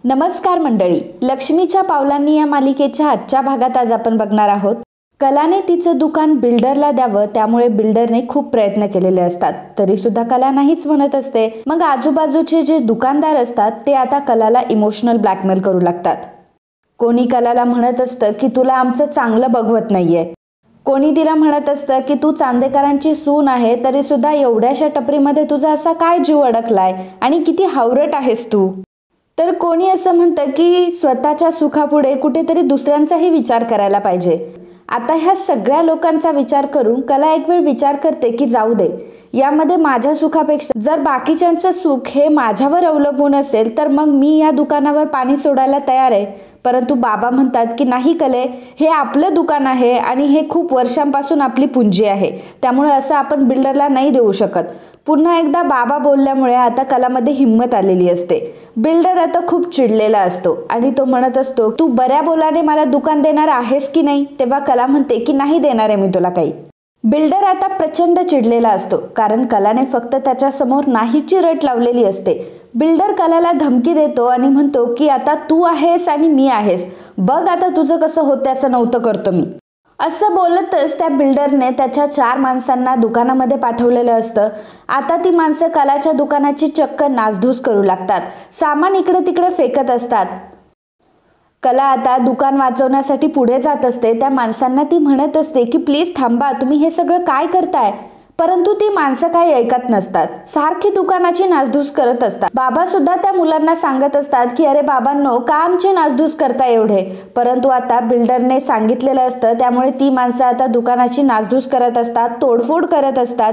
नमस्कार मंडळी, लक्ष्मीच्या पावलांनी या मालिकेच्या आजच्या भागात आज आपण बघणार आहोत. कलाने तिचं दुकान बिल्डरला द्यावं, त्यामुळे बिल्डरने खूप प्रयत्न केलेले असतात, तरी सुद्धा कला नाहीच म्हणत असते. मग आजूबाजूचे जे दुकानदार असतात ते आता कलाला इमोशनल ब्लॅकमेल करू लागतात. कोणी कलाला म्हणत असतं की तुला आमचं चांगलं बघवत नाहीये, कोणी तिला म्हणत असतं की तू चांदेकरांची सून आहे तरी सुद्धा एवढ्याशा टपरीमध्ये तुझा असा काय जीव अडकलाय आणि किती हावरट आहेस तू. तर कोणी असं म्हणतं की स्वतःच्या सुखापुढे कुठेतरी दुसऱ्यांचाही विचार करायला पाहिजे. आता ह्या सगळ्या लोकांचा विचार करून कला एक वेळ विचार करते की जाऊ दे, यामध्ये माझ्या सुखापेक्षा जर बाकीच्यांचं सुख हे माझ्यावर अवलंबून असेल तर मग मी या दुकानावर पाणी सोडायला तयार आहे. परंतु बाबा म्हणतात की नाही कले, हे आपलं दुकान आहे आणि हे खूप वर्षांपासून आपली पुंजी आहे, त्यामुळे असं आपण बिल्डरला नाही देऊ शकत. पुन्हा एकदा बाबा बोलल्यामुळे आता कलामध्ये हिंमत आलेली असते. बिल्डर आता खूप चिडलेला असतो आणि तो म्हणत असतो तू बऱ्या बोलाने मला दुकान देणार आहेस की नाही. तेव्हा कला म्हणते की नाही देणार आहे मी तुला काही. बिल्डर आता प्रचंड चिडलेला असतो, कारण कलाने फक्त त्याच्या समोर नाहीची रट लावलेली असते. बिल्डर कलाला धमकी देतो आणि म्हणतो की आता तू आहेस आणि मी आहेस, बघ आता तुझं कसं होत त्याचं नव्हतं करतो मी. असं बोलतच त्या बिल्डरने त्याच्या 4 माणसांना दुकानामध्ये पाठवलेलं असतं. आता ती माणसं कलाच्या दुकानाची चक्क नासधूस करू लागतात, सामान इकडे तिकडे फेकत असतात. कला आता दुकान वाचवण्यासाठी पुढे जात असते. त्या माणसांना ती म्हणत असते की प्लीज थांबा, तुम्ही हे सगळं काय करताय. परंतु ती माणसं काही ऐकत नसतात, सारखी दुकानाची नासधूस करत असतात. बाबा सुद्धा त्या मुलांना सांगत असतात की अरे बाबांनो, का आमची नासधूस करता एवढे. परंतु आता बिल्डरने सांगितलेलं असतं, त्यामुळे ती माणसं आता दुकानाची नासधूस करत असतात, तोडफोड करत असतात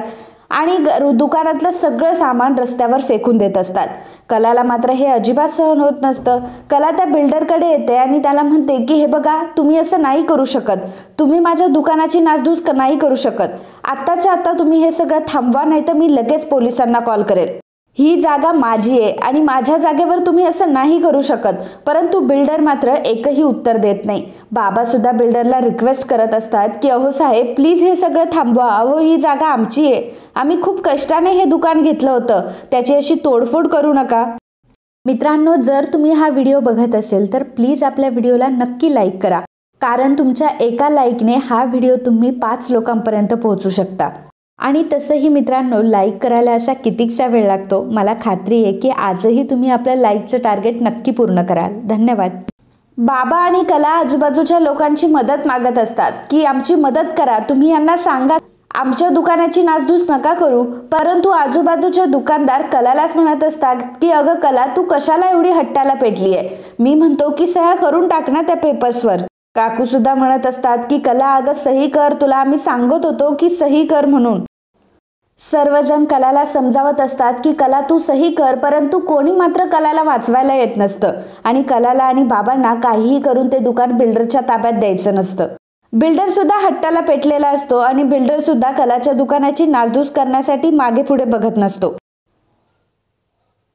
आणि दुकानातलं सगळं सामान रस्त्यावर फेकून देत असतात. कलाला मात्र हे अजिबात सहन होत नसतं. कला त्या बिल्डरकडे येते आणि त्याला म्हणते की हे बघा, तुम्ही असं नाही करू शकत, तुम्ही माझ्या दुकानाची नासधूस नाही करू शकत. आत्ताच्या आत्ता तुम्ही हे सगळं थांबवा, नाही तर मी लगेच पोलिसांना कॉल करेल. ही जागा माझी आहे आणि माझ्या जागेवर तुम्ही असं नाही करू शकत. परंतु बिल्डर मात्र एकही उत्तर देत नाही. बाबा सुद्धा बिल्डरला रिक्वेस्ट करत असतात की अहो साहेब, प्लीज हे सगळं थांबवा, अहो ही जागा आमची आहे, आम्ही खूप कष्टाने हे दुकान घेतलं होतं, त्याची अशी तोडफोड करू नका. मित्रांनो, जर तुम्ही हा व्हिडिओ बघत असेल तर प्लीज आपल्या व्हिडिओला नक्की लाईक करा, कारण तुमच्या एका लाईकने हा व्हिडिओ तुम्ही 5 लोकांपर्यंत पोहोचू शकता. आणि तसंही मित्रांनो, लाईक करायला असा कितीकसा वेळ लागतो. मला खात्री आहे की आजही तुम्ही आपल्या लाईकचं टार्गेट नक्की पूर्ण कराल. धन्यवाद. बाबा आणि कला आजूबाजूच्या लोकांची मदत मागत असतात की आमची मदत करा, तुम्ही यांना सांगा आमच्या दुकानाची नासधूस नका करू. परंतु आजूबाजूचे दुकानदार कलालाच म्हणत असतात की अगं कला, तू कशाला एवढी हट्टाला पेटली आहे, मी म्हणतो की सह्या करून टाक ना त्या पेपर्सवर. काकू सुद्धा म्हणत असतात की कला अगं सही कर, तुला आम्ही सांगत होतो की सही कर म्हणून. सर्वजण कलाला समजावत असतात की कला तू सही कर, परंतु कोणी मात्र कलाला वाचवायला येत नसतं आणि कलाला आणि बाबांना काहीही करून ते दुकान बिल्डरच्या ताब्यात द्यायचं नसतं. बिल्डर सुद्धा हट्टाला पेटलेला असतो आणि बिल्डर सुद्धा कलाच्या दुकानाची नासधूस करण्यासाठी मागे पुढे बघत नसतो.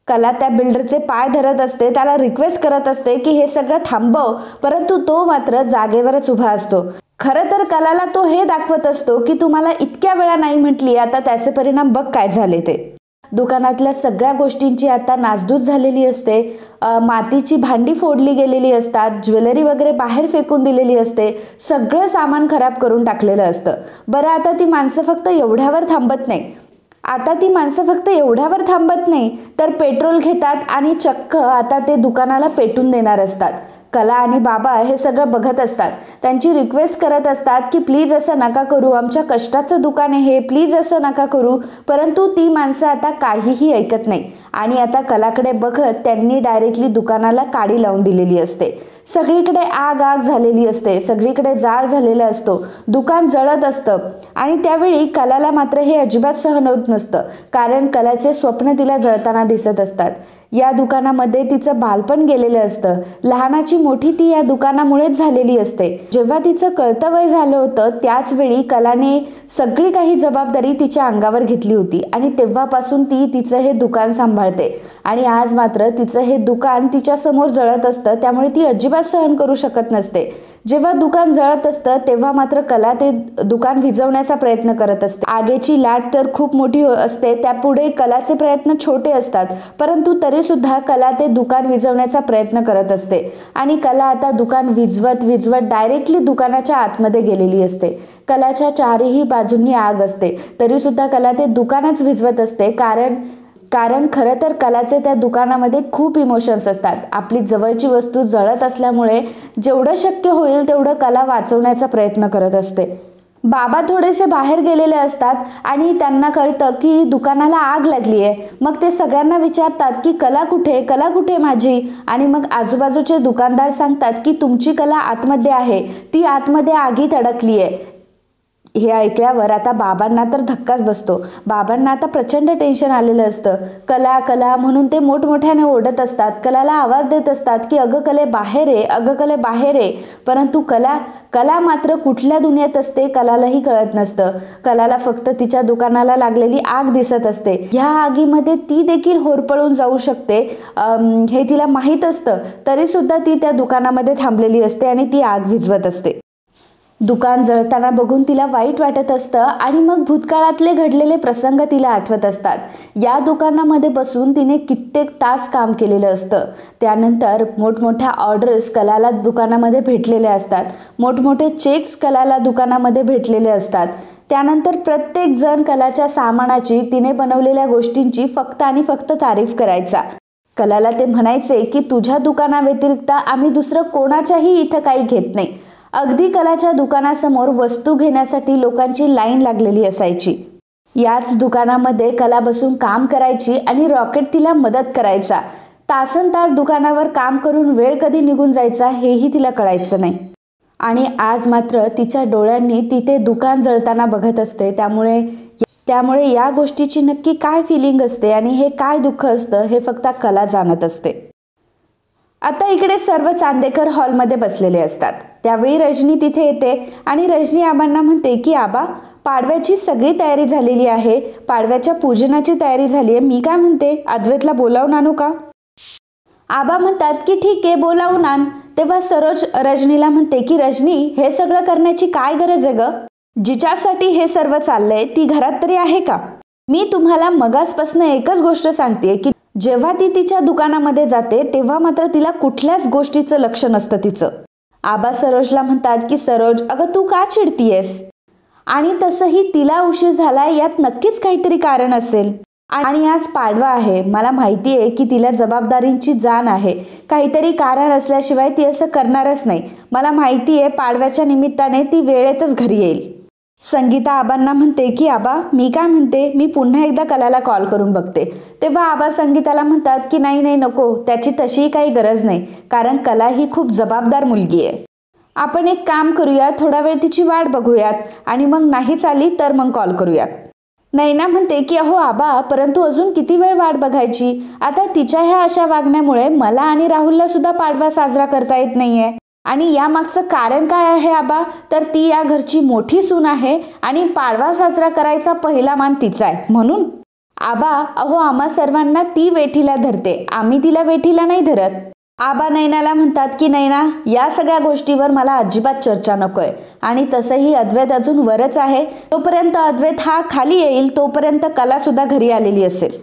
कला त्या बिल्डरचे पाय धरत असते, त्याला रिक्वेस्ट करत असते की हे सगळं थांबव, परंतु तो मात्र जागेवरच उभा असतो. खरं तर कलाला तो हे दाखवत असतो की तुम्हाला इतक्या वेळा नाही म्हटली, आता त्याचे परिणाम बघ काय झाले ते. दुकानातल्या सगळ्या गोष्टींची आता नासधूस झालेली असते. मातीची भांडी फोडली गेलेली असतात, ज्वेलरी वगैरे बाहेर फेकून दिलेली असते, सगळं सामान खराब करून टाकलेलं असतं. बरं, आता ती माणसं फक्त एवढ्यावर थांबत नाही, तर पेट्रोल घेतात आणि चक्क आता ते दुकानाला पेटून देणार असतात. कला आणि बाबा हे सगळं बघत असतात, त्यांची रिक्वेस्ट करत असतात की प्लीज असं नका करू, आमच्या कष्टाचं दुकान आहे, प्लीज असं नका करू. परंतु ती माणसं आता काहीही ऐकत नाही आणि आता कलाकडे बघत त्यांनी डायरेक्टली दुकानाला काडी लावून दिलेली असते. सगळीकडे आग झालेली असते, सगळीकडे जाळ झालेला असतो, दुकान जळत असतं. आणि त्यावेळी कलाला मात्र हे अजिबात सहन होत नसतं, कारण कलाचे स्वप्न तिला जळताना दिसत असतात. या दुकानामध्ये तिचं बालपण गेलेलं असतं, लहानाची मोठी ती या दुकानामुळेच झालेली असते. जेव्हा तिचं कळतं वय झालं होतं त्याच वेळी कलाने सगळी काही जबाबदारी तिच्या अंगावर घेतली होती आणि तेव्हापासून ती तिचं हे दुकान सांभाळते. आणि आज मात्र तिचं हे दुकान तिच्या समोर जळत असतं, त्यामुळे ती अजिबात सहन करू शकत नसते. जेव्हा दुकान जळत असतं तेव्हा मात्र कला ते दुकान विझवण्याचा प्रयत्न करत असते. आगीची लाट तर खूप मोठी असते, त्यापुढे कलाचे प्रयत्न छोटे असतात, परंतु तरी सुद्धा कला ते दुकान विझवण्याचा प्रयत्न करत असते. आणि कला आता दुकान विझवत विझवत डायरेक्टली दुकानाच्या आतमध्ये गेलेली असते. कलाच्या चारही बाजूंनी आग असते, तरी सुद्धा कला ते दुकानच विझवत असते. कारण खरं तर कलाचे त्या दुकानामध्ये खूप इमोशन्स असतात. आपली जवळची वस्तू जळत असल्यामुळे जेवढं शक्य होईल तेवढं कला वाचवण्याचा प्रयत्न करत असते. बाबा थोडेसे बाहेर गेलेले असतात आणि त्यांना कळतं की दुकानाला आग लागली आहे. मग ते सगळ्यांना विचारतात की कला कुठे माझी. आणि मग आजूबाजूचे दुकानदार सांगतात की तुमची कला आतमध्ये आहे, ती आतमध्ये आगीत अडकली आहे. हे ऐकल्यावर आता बाबांना तर धक्काच बसतो. बाबांना आता प्रचंड टेन्शन आलेलं असतं. कला कला म्हणून ते मोठमोठ्याने ओरडत असतात, कलाला आवाज देत असतात की अगं कले बाहेर आहे, अगं कले बाहेर आहे. परंतु कला मात्र कुठल्या दुनियेत असते कलालाही कळत नसतं. कलाला फक्त तिच्या दुकानाला लागलेली आग दिसत असते. ह्या आगीमध्ये ती देखील होरपळून जाऊ शकते हे तिला माहीत असतं, तरी सुद्धा ती त्या दुकानामध्ये थांबलेली असते आणि ती आग विझवत असते. दुकान जळताना बघून तिला वाईट वाटत असतं आणि मग भूतकाळातले घडलेले प्रसंग तिला आठवत असतात. या दुकानामध्ये बसून तिने कित्येक तास काम केलेलं असतं. त्यानंतर मोठमोठ्या ऑर्डर्स कलाला दुकानामध्ये भेटलेल्या असतात. मोठमोठे चेक्स कलाला दुकानामध्ये भेटलेले असतात. त्यानंतर प्रत्येक जण कलाच्या सामानाची, तिने बनवलेल्या गोष्टींची फक्त आणि फक्त तारीफ करायचा. कलाला ते म्हणायचे की तुझ्या दुकानाव्यतिरिक्त आम्ही दुसरं कोणाच्याही इथं काही घेत नाही. अगदी कलाच्या दुकानासमोर वस्तू घेण्यासाठी लोकांची लाईन लागलेली असायची. याच दुकानामध्ये कला बसून काम करायची आणि रॉकेट तिला मदत करायचा. तासनतास दुकानावर काम करून वेळ कधी निघून जायचा हेही तिला कळायचं नाही. आणि आज मात्र तिच्या डोळ्यांनी ती ते दुकान जळताना बघत असते. त्यामुळे या गोष्टीची नक्की काय फिलिंग असते आणि हे काय दुःख असतं हे फक्त कला जाणत असते. आता इकडे सर्व चांदेकर हॉलमध्ये बसलेले असतात. त्यावेळी रजनी तिथे येते आणि रजनी आबांना म्हणते की आबा, पाडव्याची सगळी तयारी झालेली आहे, पाडव्याच्या पूजनाची तयारी झाली आहे. मी काय म्हणते, अद्वैतला बोलावून आणू का? आबा म्हणतात की ठीक आहे, बोलावून आण. तेव्हा सरोज रजनीला म्हणते की रजनी, हे सगळं करण्याची काय गरज आहे ग? जिच्यासाठी हे सर्व चाललंय ती घरात तरी आहे का? मी तुम्हाला मगासपासून एकच गोष्ट सांगते की जेव्हा ती तिच्या दुकानामध्ये जाते तेव्हा मात्र तिला कुठल्याच गोष्टीचं लक्ष नसतं तिचं. आबा सरोजला म्हणतात की सरोज, अगं तू का चिडतीयेस? आणि तसंही तिला उशीर झालाय यात नक्कीच काहीतरी कारण असेल. आणि आज पाडवा आहे, मला माहिती आहे की तिला जबाबदारींची जाण आहे. काहीतरी कारण असल्याशिवाय ती असं करणारच नाही. मला माहिती आहे पाडव्याच्या निमित्ताने ती वेळेतच घरी येईल. संगीता आबांना म्हणते की आबा, मी काय म्हणते, मी पुन्हा एकदा कलाला कॉल करून बघते. तेव्हा आबा संगीताला म्हणतात की नाही नको, त्याची तशीही काही गरज नाही, कारण कला ही खूप जबाबदार मुलगी आहे. आपण एक काम करूया, थोडा वेळ तिची वाट बघूयात आणि मग नाहीच आली तर मग कॉल करूयात. नैना म्हणते की अहो आबा, परंतु अजून किती वेळ वाट बघायची? आता तिच्या ह्या अशा वागण्यामुळे मला आणि राहुलला सुद्धा पाडवा साजरा करता येत नाहीये. आणि यामागचं कारण काय आहे आबा? तर ती या घरची मोठी सून आहे आणि पाडवा साजरा करायचा पहिला मान तिचा आहे म्हणून. आबा, अहो आम्हा सर्वांना ती वेठीला धरते, आम्ही तिला वेठीला नाही धरत. आबा नैनाला म्हणतात की नैना, या सगळ्या गोष्टीवर मला अजिबात चर्चा नकोय. आणि तसंही अद्वैत अजून वरच आहे. तोपर्यंत अद्वैत हा खाली येईल तोपर्यंत कला सुद्धा घरी आलेली असेल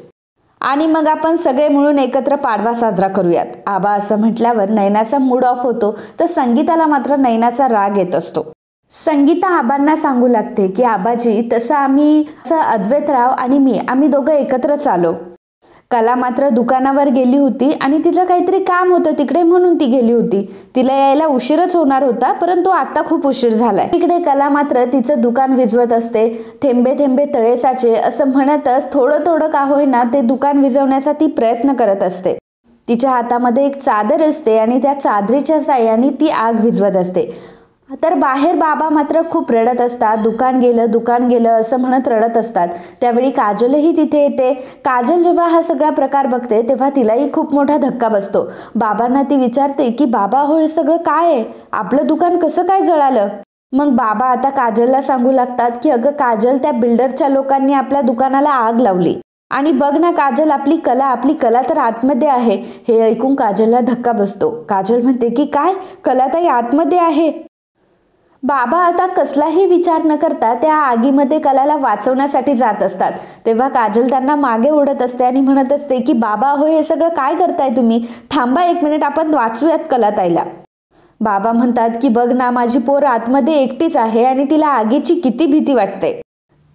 आणि मग आपण सगळे मिळून एकत्र पाडवा साजरा करूयात. आबा असं म्हटल्यावर नैनाचा मूड ऑफ होतो, तर संगीताला मात्र नैनाचा राग येत असतो. संगीता आबांना सांगू लागते की आबाजी, तसं अद्वैतराव आणि आम्ही दोघं एकत्रच आलो. कला मात्र दुकानावर गेली होती आणि तिचं काहीतरी काम होतं तिकडे म्हणून ती गेली होती. तिला यायला उशीरच होणार होता, परंतु आता खूप उशीर झालाय. इकडे कला मात्र तिचं दुकान विझवत असते. थेंबे थेंबे तळे साचे असं म्हणतच थोडं थोडं का होईना ते दुकान विझवण्याचा ती प्रयत्न करत असते. तिच्या हातामध्ये एक चादर असते आणि त्या चादरीच्या साह्याने ती आग विझवत असते. तर बाहेर बाबा मात्र खूप रडत असतात. दुकान गेलं असं म्हणत रडत असतात. त्यावेळी काजलही तिथे येते. काजल जेव्हा हा सगळा प्रकार बघते तेव्हा तिलाही खूप मोठा धक्का बसतो. बाबांना ती विचारते की बाबा, हो हे सगळं काय आहे? आपलं दुकान कसं काय जळालं? मग बाबा आता काजलला सांगू लागतात की अगं काजल, त्या बिल्डरच्या लोकांनी आपल्या दुकानाला आग लावली. आणि बघ ना काजल, आपली कला तर आतमध्ये आहे. हे ऐकून काजलला धक्का बसतो. काजल म्हणते की काय, कलाताई आतमध्ये आहे? बाबा आता कसलाही विचार न करता त्या आगीमध्ये कलाला वाचवण्यासाठी जात असतात. तेव्हा काजल त्यांना मागे ओढत असते आणि म्हणत असते की बाबा हो, हे सगळं काय करताय तुम्ही, थांबा 1 मिनिट, आपण वाचूयात कलाताईला. बाबा म्हणतात की बघ ना, माझी पोर आतमध्ये एकटीच आहे आणि तिला आगीची किती भीती वाटते.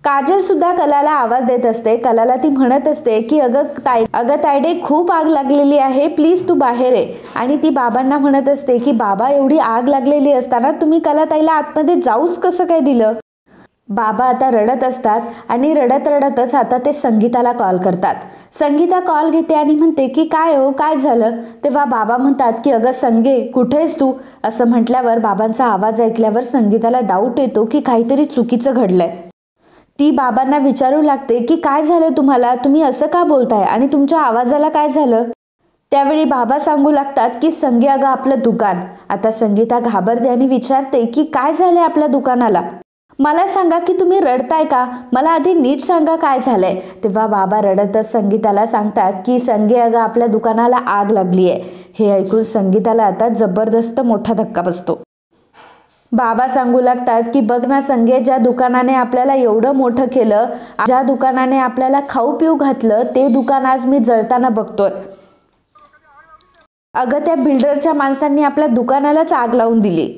काजल सुद्धा कलाला आवाज देत असते. कलाला ती म्हणत असते की अगं तायडे, खूप आग लागलेली आहे, प्लीज तू बाहेर ये. आणि ती बाबांना म्हणत असते की बाबा, एवढी आग लागलेली असताना तुम्ही कलाताईला आतमध्ये जाऊच कसं काय दिलं. बाबा आता रडत असतात आणि रडत रडतच आता ते संगीताला कॉल करतात. संगीता कॉल घेते आणि म्हणते की काय हो, काय झालं. तेव्हा बाबा म्हणतात की अगं संगे, कुठेस तू. असं म्हटल्यावर बाबांचा आवाज ऐकल्यावर संगीताला डाऊट येतो की काहीतरी चुकीचं घडलंय. ती बाबांना विचारू लागते की काय झालं तुम्हाला, तुम्ही असं का बोलताय आणि तुमच्या आवाजाला काय झालं. त्यावेळी बाबा सांगू लागतात की संगे, अगं आपलं दुकान. आता संगीता घाबरते आणि विचारते की काय झालंय आपल्या दुकानाला, मला सांगा की तुम्ही रडताय का, मला आधी नीट सांगा काय झालंय. तेव्हा बाबा रडतच संगीताला सांगतात की संगे, अगं आपल्या दुकानाला आग लागली आहे. हे ऐकून संगीताला आता जबरदस्त मोठा धक्का बसतो. बाबा सांगू लागतात की बघ ना संगे, ज्या दुकानाने आपल्याला एवढं मोठं केलं, ज्या दुकानाने आपल्याला खाऊ पिऊ घातलं, ते दुकान आज मी जळताना बघतोय. अगं त्या बिल्डरच्या माणसांनी आपल्या दुकानालाच आग लावून दिली.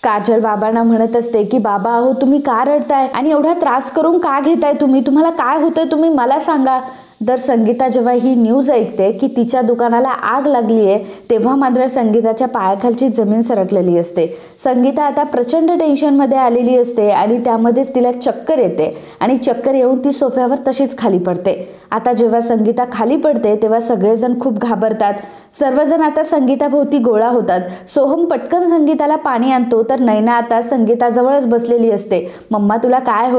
काजल बाबांना म्हणत असते की बाबा अहो, तुम्ही का रडताय आणि एवढा त्रास करून का घेताय तुम्हाला काय होतंय, तुम्ही मला सांगा. तर संगीता जेव्हा ही न्यूज ऐकते की तिच्या दुकानाला आग लागली आहे, तेव्हा मात्र संगीताच्या पायाखालची जमीन सरकलेली असते. संगीता आता प्रचंड टेन्शनमध्ये आलेली असते आणि त्यामध्येच तिला चक्कर येते आणि चक्कर येऊन ती सोफ्यावर तशीच खाली पडते. आता जेव्हा संगीता खाली पडते तेव्हा सगळेजण खूप घाबरतात. सर्वजण आता संगीताभोवती गोळा होतात. सोहम पटकन संगीताला पाणी आणतो, तर नैना आता संगीताजवळच बसलेली असते. मम्मा तुला काय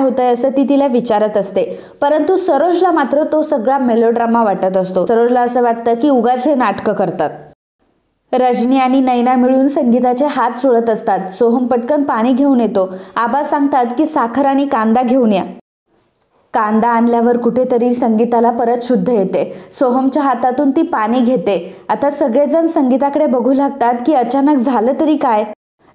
होतंय असं ती तिला विचारत असते. परंतु सरोजला मात्र तो सगळा मेलोड्रामा वाटत असतो. सरोजला असं वाटतं की उगाच हे नाटकं करतात. रजनी आणि नैना मिळून संगीताचे हात चोळत असतात. सोहम पटकन पाणी घेऊन येतो. आबा सांगतात की साखर आणि कांदा घेऊन या. कांदा आणल्यावर कुठेतरी संगीताला परत शुद्ध येते. सोहमच्या हातातून ती पाणी घेते. आता सगळेजण संगीताकडे बघू लागतात की अचानक झालं तरी काय.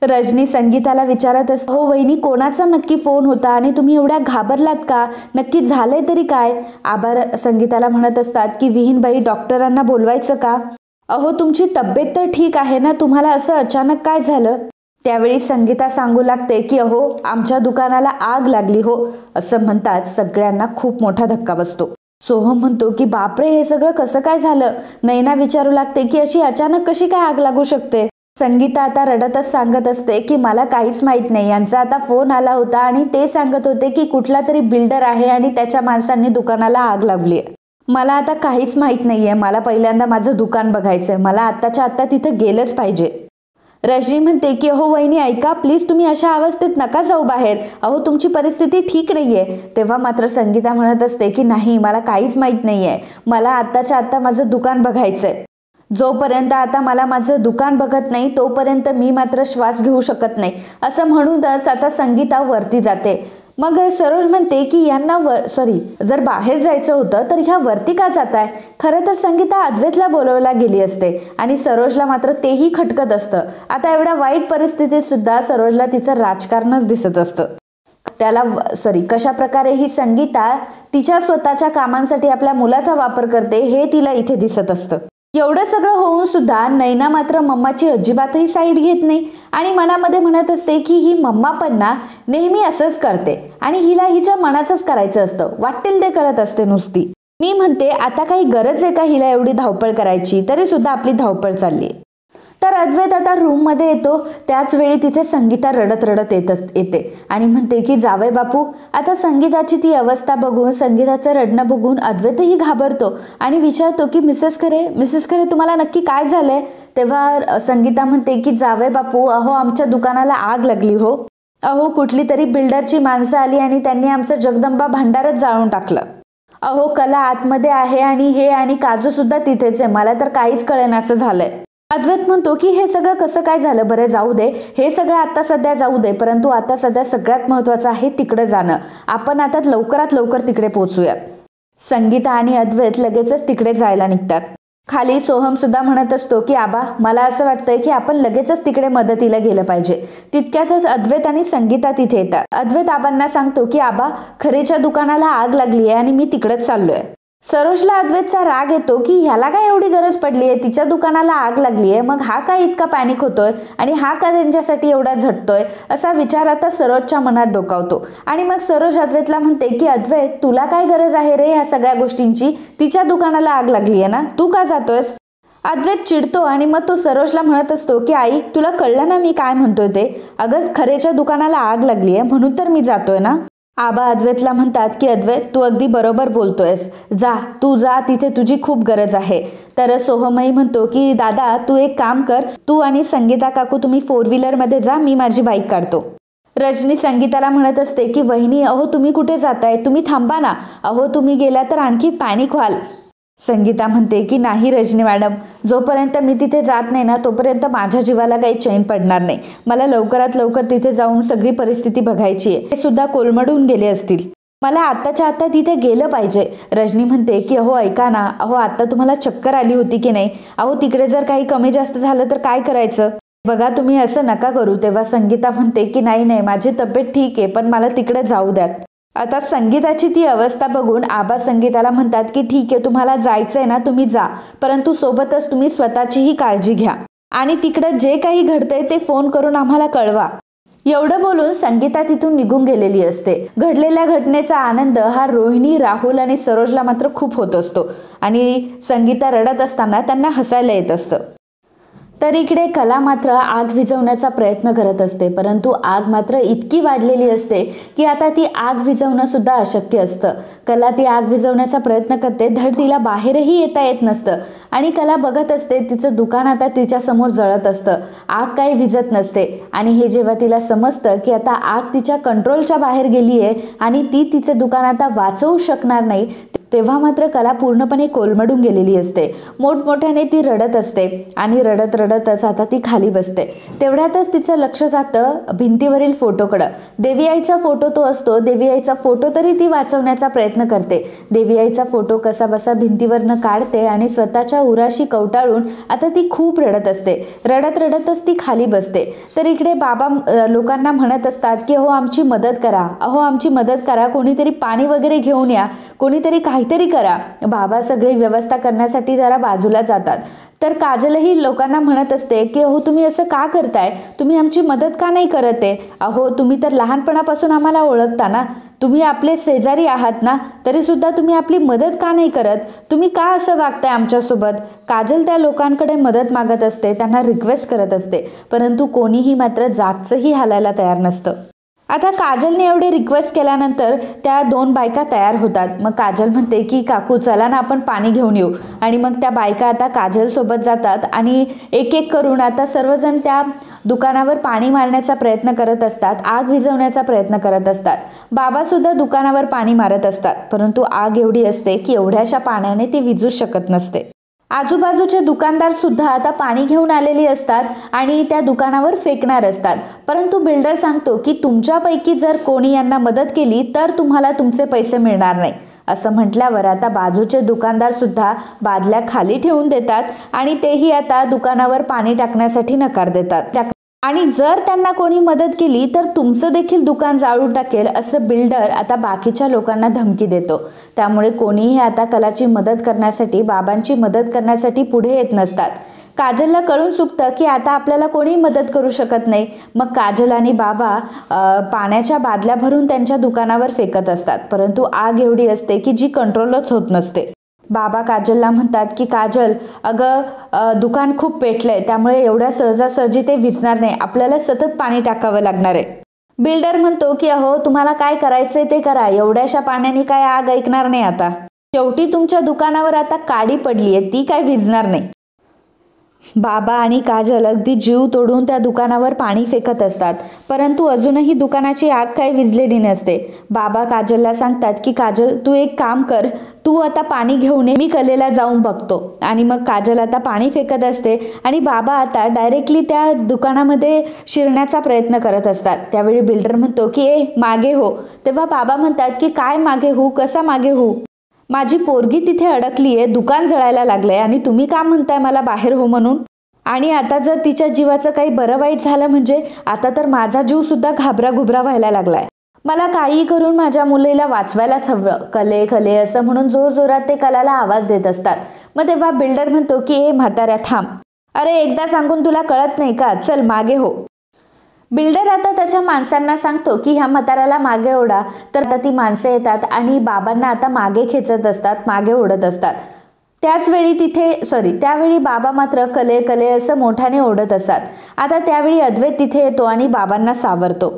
रजनी संगीताला विचारत असते, हो वहिनी, कोणाचा नक्की फोन होता आणि तुम्ही एवढ्या घाबरलात का, नक्की झालंय तरी काय. आबा संगीताला म्हणत असतात की विहीनबाई, डॉक्टरांना बोलवायचं का. अहो तुमची तब्येत तर ठीक आहे ना, तुम्हाला असं अचानक काय झालं. त्यावेळी संगीता सांगू लागते की अहो, आमच्या दुकानाला आग लागली हो. असं म्हणतात सगळ्यांना खूप मोठा धक्का बसतो. सोहम म्हणतो की बापरे, हे सगळं कसं काय झालं. नैना विचारू लागते की अशी अचानक कशी काय आग लागू शकते. संगीता आता रडतच सांगत असते की मला काहीच माहित नाही, यांचा आता फोन आला होता आणि ते सांगत होते की कुठला तरी बिल्डर आहे आणि त्याच्या माणसांनी दुकानाला आग लावली आहे. मला आता काहीच माहित नाहीये, मला पहिल्यांदा माझं दुकान बघायचंय, मला आत्ताच्या आत्ता तिथं गेलंच पाहिजे. रजनी म्हणते की अहो वहिनी ऐका, प्लीज तुम्ही अशा अवस्थेत नका जाऊ बाहेर, अहो तुमची परिस्थिती ठीक नाहीये. तेव्हा मात्र संगीता म्हणत असते की नाही, मला काहीच माहित नाहीये, मला आत्ताच्या आत्ता माझं दुकान बघायचंय. जोपर्यंत आता मला माझं दुकान बघत नाही तोपर्यंत मी मात्र श्वास घेऊ शकत नाही. असं म्हणूनच आता संगीता वरती जाते. मग सरोज म्हणते की यांना जर बाहेर जायचं होतं तर ह्या वरती का जाताय. खरं तर संगीता अद्वैतला बोलवला गेली असते आणि सरोजला मात्र तेही खटकत असतं. आता एवढ्या वाईट परिस्थितीत सुद्धा सरोजला तिचं राजकारणच दिसत असतं. कशा प्रकारे ही संगीता तिच्या स्वतःच्या कामांसाठी आपल्या मुलाचा वापर करते हे तिला इथे दिसत असतं. एवढं सगळं होऊन सुद्धा नैना मात्र मम्माची अजिबातही साईड घेत नाही आणि मनामध्ये म्हणत असते की ही मम्मा पण ना नेहमी असंच करते आणि हिला हिच्या मनाचंच करायचं असतं, वाटेल ते करत असते नुसती. मी म्हणते आता काही गरज आहे का हिला एवढी धावपळ करायची, तरी सुद्धा आपली धावपळ चालली. तर अद्वैत आता रूम मध्ये येतो. त्याच वेळी तिथे संगीता रडत रडत येते आणि म्हणते की जावई बापू. आता संगीताची ती अवस्था बघून, संगीताचं रडणं बघून अद्वैतही घाबरतो आणि विचारतो की मिसेस खरे तुम्हाला नक्की काय झालंय. तेव्हा संगीता म्हणते की जावई बापू, अहो आमच्या दुकानाला आग लागली हो. अहो कुठली तरी बिल्डरची माणसं आली आणि त्यांनी आमचं जगदंबा भांडारच जाळून टाकलं. अहो कला आतमध्ये आहे आणि काजू सुद्धा तिथेच आहे, मला तर काहीच कळेनासं झालंय. अद्वैत म्हणतो की हे सगळं कसं काय झालं, बरं जाऊ दे, हे सगळं आता सध्या जाऊ दे, परंतु आता सध्या सगळ्यात महत्वाचं आहे तिकडे जाणं. आपण आता लवकरात लवकर तिकडे पोहोचूयात. संगीता आणि अद्वैत लगेचच तिकडे जायला निघतात. खाली सोहम सुद्धा म्हणत असतो की आबा मला असं वाटतंय की आपण लगेचच तिकडे मदतीला गेलं पाहिजे. तितक्यातच अद्वैत आणि संगीता तिथे येतात. अद्वैत आबांना सांगतो की आबा खरेच्या दुकानाला आग लागली आहे आणि मी तिकडेच चाललोय. सरोजला अद्वैतचा राग येतो की ह्याला काय एवढी गरज पडली आहे, तिच्या दुकानाला आग लागली आहे, मग हा काय इतका पॅनिक होतोय आणि हा का त्यांच्यासाठी एवढा झटतोय असा विचार आता सरोजच्या मनात डोकावतो. आणि मग सरोज अद्वैतला म्हणते की अद्वैत तुला काय गरज आहे रे ह्या सगळ्या गोष्टींची, तिच्या दुकानाला आग लागली आहे ना, तू का जातोयस. अद्वैत चिडतो आणि मग तो सरोजला म्हणत असतो की आई तुला कळलं ना मी काय म्हणतोय ते, अगं खरेच्या दुकानाला आग लागली आहे म्हणून तर मी जातोय ना. आबा अद्वैतला म्हणतात की अद्वैत तू अगदी बरोबर बोलतोयस, जा तू जा, तिथे तुझी खूप गरज आहे. तर सोहमही म्हणतो की दादा तू एक काम कर, तू आणि संगीता काकू तुम्ही 4 व्हीलरमध्ये जा, मी माझी बाईक काढतो. रजनी संगीताला म्हणत असते की वहिनी अहो तुम्ही कुठे जाताय, तुम्ही थांबा ना, अहो तुम्ही गेला तर आणखी पॅनिक व्हाल. संगीता म्हणते की नाही रजनी मॅडम, जोपर्यंत मी तिथे जात नाही ना तोपर्यंत माझ्या जीवाला काही चैन पडणार नाही. मला लवकरात लवकर तिथे जाऊन सगळी परिस्थिती बघायची आहे. ते सुद्धा कोलमडून गेले असतील, मला आत्ताच्या आत्ता तिथे गेलं पाहिजे. रजनी म्हणते की अहो ऐका ना, अहो आत्ता तुम्हाला चक्कर आली होती की नाही, अहो तिकडे जर काही कमी जास्त झालं तर काय करायचं, बघा तुम्ही असं नका करू. तेव्हा संगीता म्हणते की नाही नाही माझी तब्येत ठीक आहे पण मला तिकडे जाऊ द्यात. आता संगीताची ती अवस्था बघून आबा संगीताला म्हणतात की ठीक आहे तुम्हाला जायचंय ना तुम्ही जा, परंतु सोबतच तुम्ही स्वतःचीही काळजी घ्या आणि तिकडं जे काही घडतंय ते फोन करून आम्हाला कळवा. एवढं बोलून संगीता तिथून निघून गेलेली असते. घडलेल्या घटनेचा आनंद हा रोहिणी, राहुल आणि सरोजला मात्र खूप होत असतो आणि संगीता रडत असताना त्यांना हसायला येत असतं. तर इकडे कला मात्र आग विझवण्याचा प्रयत्न करत असते, परंतु आग मात्र इतकी वाढलेली असते की आता ती आग विझवणं सुद्धा अशक्य असतं. कला ती आग विझवण्याचा प्रयत्न करते, धड तिला बाहेरही येता येत नसतं आणि कला बघत असते तिचं दुकान आता तिच्या समोर जळत असतं, आग काही विझत नसते. आणि हे जेव्हा तिला समजतं की आता आग तिच्या कंट्रोलच्या बाहेर गेली आहे आणि ती तिचं दुकान आता वाचवू शकणार नाही, तेव्हा मात्र कला पूर्णपणे कोलमडून गेलेली असते. मोठमोठ्याने ती रडत असते आणि रडत रडतच आता ती खाली बसते. तेवढ्यातच तिचं लक्ष जातं भिंतीवरील फोटोकडं. देवी आईचा फोटो तो असतो. देवी आईचा फोटो तरी ती वाचवण्याचा प्रयत्न करते. देवी आईचा फोटो कसा बसा भिंतीवरनं काढते आणि स्वतःच्या उराशी कवटाळून आता ती खूप रडत असते. रडत रडतच ती खाली बसते. तर इकडे बाबा लोकांना म्हणत असतात की अहो आमची मदत करा, अहो आमची मदत करा, कोणीतरी पाणी वगैरे घेऊन या, कोणीतरी काहीतरी करा. बाबा सगळी व्यवस्था करण्यासाठी जरा बाजूला जातात. तर काजलही लोकांना म्हणत असते की अहो तुम्ही असं का करताय, तुम्ही आमची मदत का नाही करत आहे, अहो तुम्ही तर लहानपणापासून आम्हाला ओळखता ना, तुम्ही आपले शेजारी आहात ना, तरी सुद्धा तुम्ही आपली मदत का नाही करत, तुम्ही का असं वागताय आमच्यासोबत. काजल त्या लोकांकडे मदत मागत असते, त्यांना रिक्वेस्ट करत असते, परंतु कोणीही मात्र जागचंही हालायला तयार नसतं. आता काजलने एवढे रिक्वेस्ट केल्यानंतर त्या 2 बायका तयार होतात. मग काजल म्हणते की काकू चला ना आपण पाणी घेऊन येऊ. आणि मग त्या बायका आता काजल सोबत जातात आणि एक एक करून आता सर्वजण त्या दुकानावर पाणी मारण्याचा प्रयत्न करत असतात, आग विझवण्याचा प्रयत्न करत असतात. बाबा सुद्धा दुकानावर पाणी मारत असतात, परंतु आग एवढी असते की एवढ्याशा पाण्याने ती विझू शकत नसते. आजूबाजूचे दुकानदार सुद्धा आता पाणी घेऊन आलेले असतात आणि त्या दुकानावर फेकणार असतात, परंतु बिल्डर सांगतो की तुमच्यापैकी जर कोणी यांना मदत केली तर तुम्हाला तुमचे पैसे मिळणार नाही. असं म्हटल्यावर आता बाजूचे दुकानदार सुद्धा बादल्या खाली ठेवून देतात आणि तेही आता दुकानावर पाणी टाकण्यासाठी नकार देतात. आणि जर त्यांना कोणी मदत केली तर तुमचं देखील दुकान जाळून टाकेल असं बिल्डर आता बाकीच्या लोकांना धमकी देतो. त्यामुळे कोणीही आता कलाची मदत करण्यासाठी, बाबांची मदत करण्यासाठी पुढे येत नसतात. काजलला कळून चुकतं की आता आपल्याला कोणी मदत करू शकत नाही. मग काजल आणि बाबा पाण्याच्या बादल्या भरून त्यांच्या दुकानावर फेकत असतात, परंतु आग एवढी असते की जी कंट्रोलच होत नसते. बाबा काजलला म्हणतात की काजल अगं दुकान खूप पेटलंय, त्यामुळे एवढ्या सहजासहजी ते विझणार नाही, आपल्याला सतत पाणी टाकावं लागणार आहे. बिल्डर म्हणतो की अहो तुम्हाला काय करायचंय ते करा, एवढ्याशा पाण्याने काय आग ऐकणार नाही. आता शेवटी तुमच्या दुकानावर आता काडी पडली आहे, ती काय विझणार नाही. बाबा आणि काजल अगदी जीव तोडून त्या दुकानावर पाणी फेकत असतात, परंतु अजूनही दुकानाची आग काही विझलेली नसते. बाबा काजलला सांगतात की काजल तू एक काम कर, तू आता पाणी घेऊन ये, मी कलेला जाऊन बघतो. आणि मग काजल आता पाणी फेकत असते आणि बाबा आता डायरेक्टली त्या दुकानामध्ये शिरण्याचा प्रयत्न करत असतात. त्यावेळी बिल्डर म्हणतो की ए मागे हो. तेव्हा बाबा म्हणतात की काय मागे हो, कसा मागे हो. माझी पोरगी तिथे अडकली आहे, दुकान जळायला लागलंय आणि तुम्ही का म्हणताय मला बाहेर हो म्हणून? आणि आता जर तिच्या जीवाचं काही बरं वाईट झालं म्हणजे आता तर माझा जीव सुद्धा घाबरा व्हायला लागलाय. मला काही करून माझ्या मुलीला वाचवायलाच हवं. कले कले असं म्हणून जोरजोरात ते कलाला आवाज देत असतात. मग तेव्हा बिल्डर म्हणतो की ए म्हाताऱ्या थांब, अरे एकदा सांगून तुला कळत नाही का, चल मागे हो. बिल्डर आता त्याच्या माणसांना सांगतो की ह्या म्हाताऱ्याला मागे ओढा. तर आता ती माणसं येतात आणि बाबांना आता मागे खेचत असतात, मागे ओढत असतात. त्यावेळी बाबा मात्र कले कले असं मोठ्याने ओढत असतात. आता त्यावेळी अद्वैत तिथे येतो आणि बाबांना सावरतो.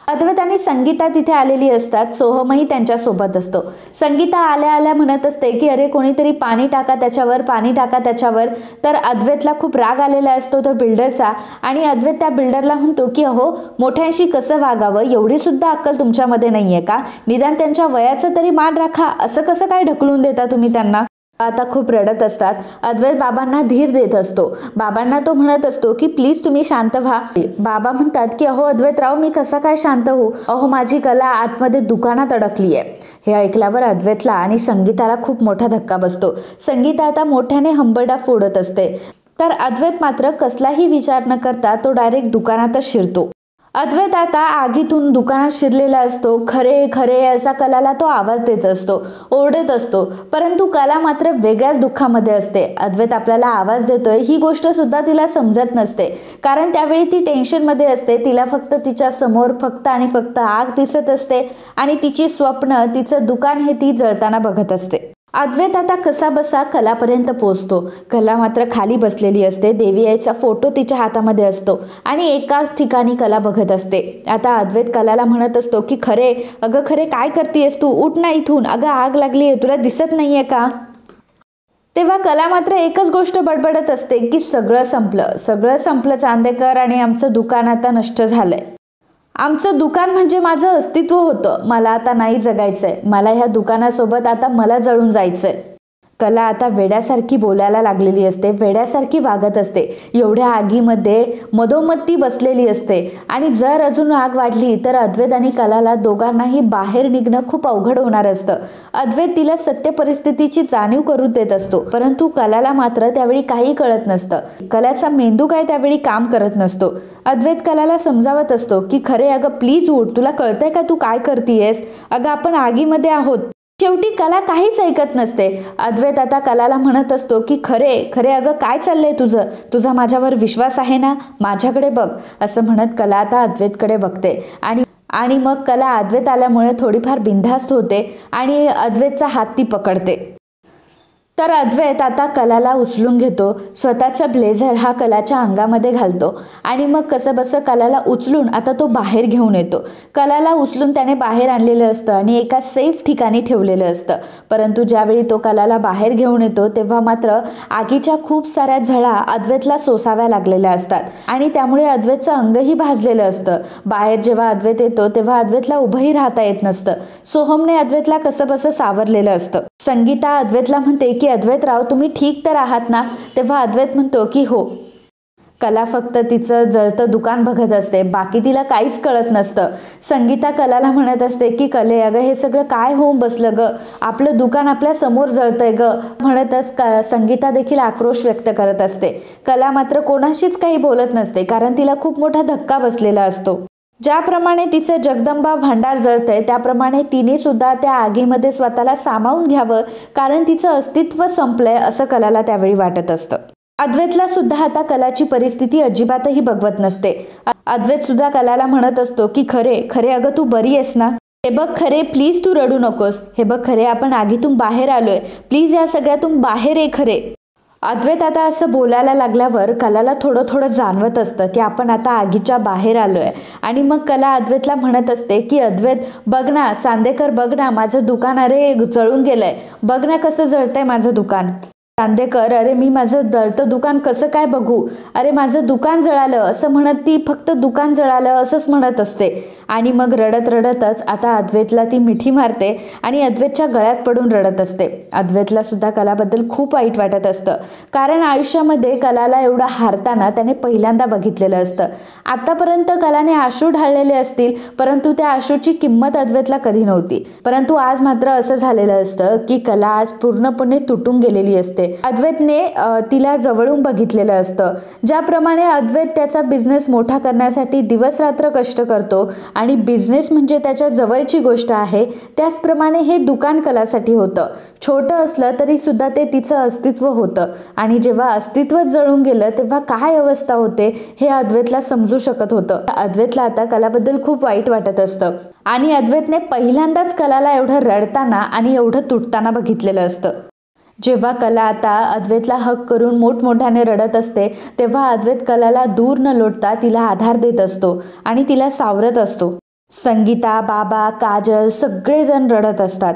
अद्वैत आणि संगीता तिथे आलेली असतात. सोहमही त्यांच्या सोबत असतो. संगीता आल्या आल्या म्हणत असते की अरे कोणीतरी पाणी टाका त्याच्यावर. तर अद्वैतला खूप राग आलेला असतो तो बिल्डरचा. आणि अद्वैत त्या बिल्डरला म्हणतो की अहो, मोठ्यांशी कसं वागावं एवढी सुद्धा अक्कल तुमच्यामध्ये नाहीये का? निदान त्यांच्या वयाचं तरी मान राखा. असं कसं काय ढकलून देता तुम्ही त्यांना? आता खूप रडत असतात. अद्वैत बाबांना धीर देत असतो. बाबांना तो म्हणत असतो की प्लीज तुम्ही शांत व्हा. बाबा म्हणतात की अहो अद्वैतराव, मी कसा काय शांत होऊ? अहो माझी कला आतमध्ये दुकानात अडकली आहे. हे ऐकल्यावर अद्वैतला आणि संगीताला खूप मोठा धक्का बसतो. संगीता आता मोठ्याने हंबरडा फोडत असते. तर अद्वैत मात्र कसलाही विचार न करता तो डायरेक्ट दुकानातच शिरतो. अद्वैत आता आगीतून दुकानात शिरलेला असतो. खरे खरे असा कलाला तो आवाज देत असतो, ओरडत असतो. परंतु कला मात्र वेगळ्याच दुःखामध्ये असते. अद्वैत आपल्याला आवाज देतोय ही गोष्ट सुद्धा तिला समजत नसते. कारण त्यावेळी ती टेन्शनमध्ये असते. तिला फक्त तिच्या समोर फक्त आणि फक्त आग दिसत असते आणि तिची स्वप्न, तिचं दुकान हे ती जळताना बघत असते. अद्वैत आता कसा बसा कलापर्यंत पोहोचतो. कला मात्र खाली बसलेली असते. देवी आईचा फोटो तिच्या हातामध्ये असतो आणि एकाच ठिकाणी कला बघत असते. आता अद्वैत कलाला म्हणत असतो की खरे काय करतेयस तू? उठ ना इथून, अगं आग लागलीये, तुला दिसत नाहीये का? तेव्हा कला मात्र एकच गोष्ट बडबडत असते की सगळं संपलं चांदेकर, आणि आमचं दुकान आता नष्ट झालंय. आमचं दुकान म्हणजे माझं अस्तित्व होतं. मला आता नाही जगायचंय. मला ह्या दुकानासोबत आता मला जळून जायचंय. कला आता वेड्यासारखी बोलायला लागलेली असते, वेड्यासारखी वागत असते. एवढ्या आगीमध्ये मधोमध ती बसलेली असते आणि जर अजून आग वाढली तर अद्वैत आणि कलाला दोघांनाही बाहेर निघणं खूप अवघड होणार असतं. अद्वैत तिला सत्य परिस्थितीची जाणीव करून देत असतो. परंतु कलाला मात्र त्यावेळी काही कळत नसतं. कलाचा मेंदू काय त्यावेळी काम करत नसतो. अद्वैत कलाला समजावत असतो की खरे अगं प्लीज उठ, तुला कळतंय का तू काय करतीयस? अगं आपण आगीमध्ये आहोत. शेवटी कला काहीच ऐकत नसते. अद्वैत आता कलाला म्हणत असतो की खरे अगं काय चाललंय तुझा माझ्यावर विश्वास आहे ना? माझ्याकडे बघ. असं म्हणत कला आता अद्वैतकडे बघते आणि मग कला अद्वैत आल्यामुळे थोडीफार बिनधास्त होते आणि अद्वैतचा हात ती पकडते. तर अद्वैत आता कलाला उचलून घेतो. स्वतःचा ब्लेझर हा कलाच्या अंगामध्ये घालतो आणि मग कसं बसं कलाला उचलून आता तो बाहेर घेऊन येतो. कलाला उचलून त्याने बाहेर आणलेलं असतं आणि एका सेफ ठिकाणी ठेवलेलं असतं. परंतु ज्यावेळी तो कलाला बाहेर घेऊन येतो तेव्हा मात्र आगीच्या खूप साऱ्या झळा अद्वैतला सोसाव्या लागलेल्या असतात आणि त्यामुळे अद्वैतचं अंगही भाजलेलं असतं. बाहेर जेव्हा अद्वैत येतो तेव्हा अद्वैतला उभंही राहता येत नसतं. सोहमने अद्वैतला कसं बसं सावरलेलं असतं. संगीता अद्वैतला म्हणते की अद्वैतराव, तुम्ही ठीक तर आहात ना? तेव्हा अद्वैत म्हणतो की हो. कला फक्त तिचं जळतं दुकान बघत असते, बाकी तिला काहीच कळत नसतं. संगीता कलाला म्हणत असते की कले अगं हे सगळं काय होऊन बसलं ग? आपलं दुकान आपल्या समोर जळतंय ग. म्हणतच संगीता देखील आक्रोश व्यक्त करत असते. कला मात्र कोणाशीच काही बोलत नसते कारण तिला खूप मोठा धक्का बसलेला असतो. ज्याप्रमाणे तिचं जगदंबा भांडार जळतंय त्याप्रमाणे तिने सुद्धा त्या आगीमध्ये स्वतःला सामावून घ्यावं कारण तिचं अस्तित्व संपलंय असं कलाला त्यावेळी वाटत असतं. अद्वैतला सुद्धा आता कलाची परिस्थिती अजिबातही बघवत नसते. अद्वैत सुद्धा कलाला म्हणत असतो की खरे अगं तू बरी आहेस ना? हे बघ खरे, प्लीज तू रडू नकोस. हे बघ खरे, आपण आगीतून बाहेर आलोय. प्लीज या सगळ्यातून बाहेर ये खरे. अद्वैत आता असं बोलायला लागल्यावर कलाला थोडं जाणवत असतं की आपण आता आगीच्या बाहेर आलोय आणि मग कला अद्वैतला म्हणत असते की अद्वैत बघ ना, चांदेकर बघ ना, माझं दुकान अरे जळून गेलंय. बघ ना कसं जळतंय माझं दुकान. चांदेकर, अरे मी माझं जळतं दुकान कसं काय बघू, अरे माझं दुकान जळालं असं म्हणत ती फक्त दुकान जळालं असंच म्हणत असते. आणि मग रडत रडतच आता अद्वैतला ती मिठी मारते आणि अद्वैतच्या गळ्यात पडून रडत असते. अद्वैतला सुद्धा कलाबद्दल खूप वाईट वाटत असतं, कारण आयुष्यामध्ये कलाला एवढा हारताना त्याने पहिल्यांदा बघितलेलं असतं. आतापर्यंत कलाने आशू ढाळलेले असतील, परंतु त्या आशूची किंमत अद्वैतला कधी नव्हती. परंतु आज मात्र असं झालेलं असतं की कला आज पूर्णपणे तुटून गेलेली असते. अद्वैतने तिला जवळून बघितलेलं असतं. ज्याप्रमाणे अद्वैत त्याचा बिझनेस मोठा करण्यासाठी दिवस रात्र कष्ट करतो आणि बिझनेस म्हणजे त्याच्या जवळची गोष्ट आहे, त्याचप्रमाणे हे दुकान कलासाठी होतं. छोटं असलं तरी सुद्धा ते तिचं अस्तित्व होतं आणि जेव्हा अस्तित्वच जळून गेलं तेव्हा काय अवस्था होते हे अद्वैतला समजू शकत होतं. अद्वैतला आता कलाबद्दल खूप वाईट वाटत असतं आणि अद्वैतने पहिल्यांदाच कलाला एवढं रडताना आणि एवढं तुटताना बघितलेलं असतं. जेव्हा कला आता अद्वैतला हक करून मोठमोठ्याने रडत असते तेव्हा अद्वैत कलाला दूर न लोटता तिला आधार देत असतो आणि तिला सावरत असतो. संगीता, बाबा, काजल सगळेजण रडत असतात.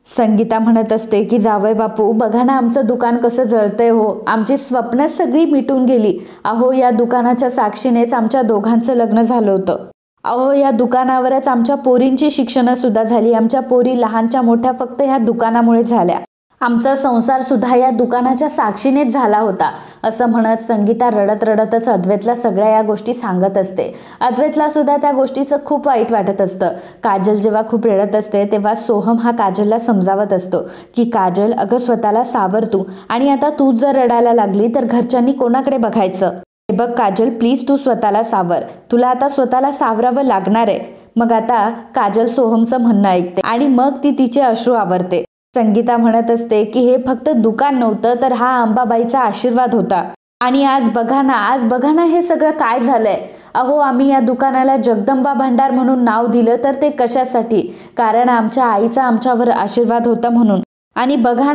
संगीता म्हणत असते की जावई बापू बघा ना, आमचं दुकान कसं जळतंय हो, आमची स्वप्न सगळी मिटून गेली. अहो या दुकानाच्या साक्षीनेच आमच्या दोघांचं लग्न झालं होतं. अहो या दुकानावरच आमच्या पोरींची शिक्षणं सुद्धा झाली. आमच्या पोरी लहानच्या मोठ्या फक्त ह्या दुकानामुळे झाल्या. आमचा संसार सुद्धा या दुकानाच्या साक्षीनेच झाला होता. असं म्हणत संगीता रडत रडतच अद्वैतला सगळ्या या गोष्टी सांगत असते. अद्वैतला सुद्धा त्या गोष्टीचं खूप वाईट वाटत असतं. काजल जेव्हा खूप रडत असते तेव्हा सोहम हा काजलला समजावत असतो की काजल अगं स्वतःला सावर तू, आणि आता तू जर रडायला लागली तर घरच्यांनी कोणाकडे बघायचं. हे बघ काजल, प्लीज तू स्वतःला सावर, तुला आता स्वतःला सावरावं लागणार आहे. मग आता काजल सोहमचं म्हणणं ऐकते आणि मग ती तिचे अश्रू आवरते. संगीता म्हणत असते की हे फक्त दुकान नव्हतं तर हा अंबाबाईचा आशीर्वाद होता. आणि आज बघा ना हे सगळं काय झालंय. अहो आम्ही या दुकानाला जगदंबा भांडार म्हणून नाव दिलं तर ते कशासाठी, कारण आमच्या आईचा आमच्यावर आशीर्वाद होता म्हणून. आणि बघा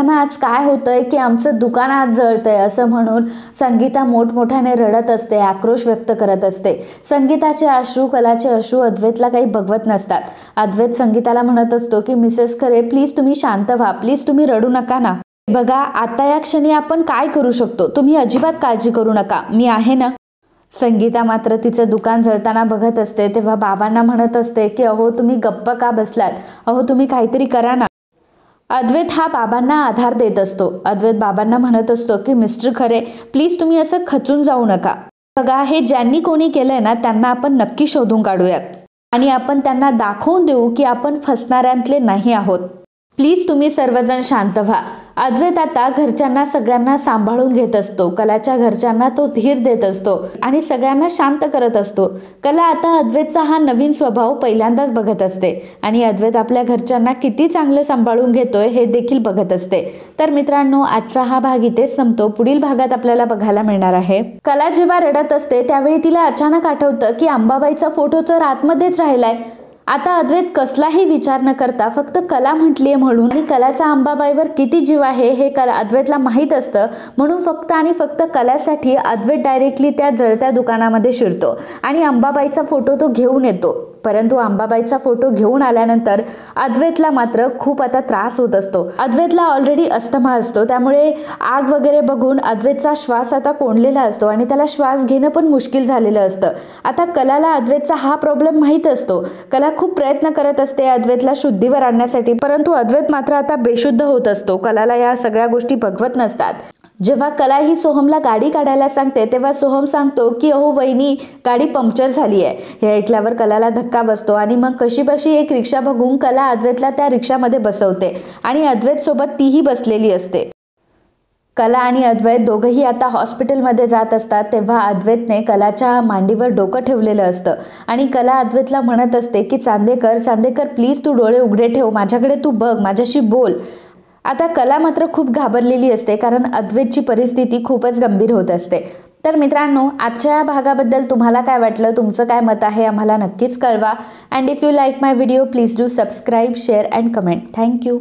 ना आज काय होतंय की आमचं दुकान आज जळतंय असं म्हणून संगीता मोठमोठ्याने रडत असते, आक्रोश व्यक्त करत असते. संगीताचे अश्रू, कलाचे अश्रू अद्वैतला काही बघवत नसतात. अद्वैत संगीताला म्हणत असतो की मिसेस खरे, प्लीज तुम्ही शांत व्हा, प्लीज तुम्ही रडू नका ना. बघा आता या क्षणी आपण काय करू शकतो, तुम्ही अजिबात काळजी करू नका, मी आहे ना. संगीता मात्र तिचं दुकान जळताना बघत असते तेव्हा बाबांना म्हणत असते की अहो तुम्ही गप्प का बसलात, अहो तुम्ही काहीतरी करा ना. अद्वैत हा बाबांना आधार देत असतो. अद्वैत बाबांना म्हणत असतो की मिस्टर खरे, प्लीज तुम्ही असं खचून जाऊ नका. बघा हे ज्यांनी कोणी केलंय ना त्यांना आपण नक्की शोधून काढूयात आणि आपण त्यांना दाखवून देऊ की आपण फसणाऱ्यांतले नाही आहोत. प्लीज तुम्ही सर्वजण शांत व्हा. अद्वैत आता घरच्यांना सगळ्यांना सांभाळून घेत असतो. कलाच्या घरच्यांना तो धीर देत असतो आणि सगळ्यांना शांत करत असतो. कला आता अद्वैतचा हा नवीन स्वभाव पहिल्यांदाच बघत असते आणि अद्वैत आपल्या घरच्यांना किती चांगलं सांभाळून घेतोय हे देखील बघत असते. तर मित्रांनो, आजचा हा भाग इथेच संपतो. पुढील भागात आपल्याला बघायला मिळणार आहे कला जेव्हा रडत असते त्यावेळी तिला अचानक आठवतं की अंबाबाईचा फोटो तर आतमध्येच राहिलाय. आता अद्वैत कसलाही विचार न करता फक्त कला म्हटलीये म्हणून आणि कलाचा अंबाबाईवर किती जीव आहे हे अद्वैतला माहीत असतं, म्हणून फक्त आणि फक्त कलासाठी अद्वैत डायरेक्टली त्या जळत्या दुकानामध्ये शिरतो आणि अंबाबाईचा फोटो तो घेऊन येतो. परंतु अंबाबाईचा फोटो घेऊन आल्यानंतर अद्वैतला मात्र खूप आता त्रास होत असतो. अद्वैतला ऑलरेडी अस्थमा असतो, त्यामुळे आग वगैरे बघून अद्वैतचा श्वास आता कोंडलेला असतो आणि त्याला श्वास घेणं पण मुश्किल झालेलं असतं. आता कलाला अद्वैतचा हा प्रॉब्लेम माहीत असतो. कला खूप प्रयत्न करत असते अद्वैतला शुद्धीवर आणण्यासाठी, परंतु अद्वैत मात्र आता बेशुद्ध होत असतो. कलाला या सगळ्या गोष्टी बघवत नसतात. जेव्हा कला ही सोहमला गाडी काढायला सांगते तेव्हा सोहम सांगतो की अहो वहिनी, गाडी पंक्चर झाली आहे. हे ऐकल्यावर कलाला धक्का बसतो आणि मग कशीबशी एक रिक्षा बघून कला अद्वैतला त्या रिक्षामध्ये बसवते आणि अद्वैत सोबत तीही बसलेली असते. कला आणि अद्वैत दोघंही आता हॉस्पिटलमध्ये जात असतात तेव्हा अद्वैतने कलाच्या मांडीवर डोकं ठेवलेलं असतं आणि कला अद्वैतला म्हणत असते की चांदेकर प्लीज तू डोळे उघडे ठेव, माझ्याकडे तू बघ, माझ्याशी बोल. आता कला मात्र खूप घाबरलेली असते कारण अद्वैतची परिस्थिती खूपच गंभीर होत असते. तर मित्रांनो, आजच्या भागाबद्दल तुम्हाला काय वाटलं, तुमचं काय मत आहे आम्हाला नक्कीच कळवा. And if you like my video please do subscribe, share and comment. Thank you.